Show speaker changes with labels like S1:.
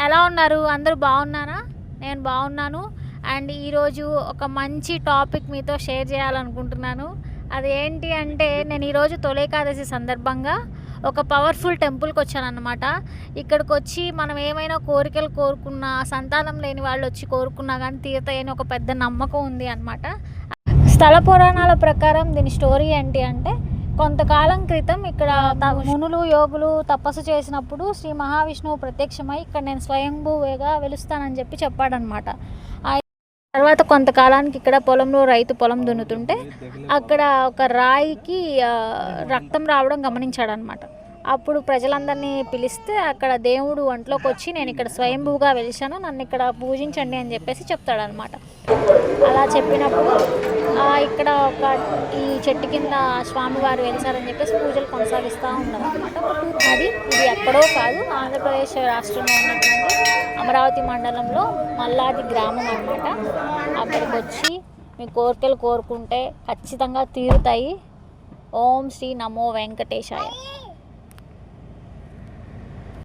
S1: ఎలా ఉన్నారు? అందరూ బాగున్నారా? నేను బాగున్నాను. అండ్ ఈరోజు ఒక మంచి టాపిక్ మీతో షేర్ చేయాలనుకుంటున్నాను. అది ఏంటి అంటే, నేను ఈరోజు తొలి ఏకాదశి సందర్భంగా ఒక పవర్ఫుల్ టెంపుల్కి వచ్చానన్నమాట. ఇక్కడికి వచ్చి మనం ఏమైనా కోరికలు కోరుకున్నా, సంతానం లేని వాళ్ళు వచ్చి కోరుకున్నా కానీ తీరుతాయని ఒక పెద్ద నమ్మకం ఉంది అన్నమాట. స్థల పురాణాల ప్రకారం దీని స్టోరీ ఏంటి అంటే, కొంతకాలం క్రితం ఇక్కడ మునులు యోగులు తపస్సు చేసినప్పుడు శ్రీ మహావిష్ణువు ప్రత్యక్షమై ఇక్కడ నేను స్వయంభూగా వెలుస్తానని చెప్పాడనమాట. తర్వాత కొంతకాలానికి ఇక్కడ పొలంలో రైతు పొలం దున్నుతుంటే అక్కడ ఒక రాయికి రక్తం రావడం గమనించాడనమాట. అప్పుడు ప్రజలందరినీ పిలిస్తే అక్కడ దేవుడు ఒంట్లోకి వచ్చి నేను ఇక్కడ స్వయంభూగా వెలిశాను, నన్ను ఇక్కడ పూజించండి అని చెప్పేసి చెప్తాడనమాట. అలా చెప్పినప్పుడు ఇక్కడ ఈ చెట్టు కింద స్వామివారు వెలిసారని చెప్పేసి పూజలు కొనసాగిస్తూ ఉన్నారనమాట. ఇది ఎక్కడో కాదు, ఆంధ్రప్రదేశ్ రాష్ట్రంలో ఉన్నటువంటి అమరావతి మండలంలో మల్లాది గ్రామం అనమాట. అక్కడికి వచ్చి మీ కోరికలు కోరుకుంటే ఖచ్చితంగా తీరుతాయి. ఓం శ్రీ నమో వెంకటేశాయ.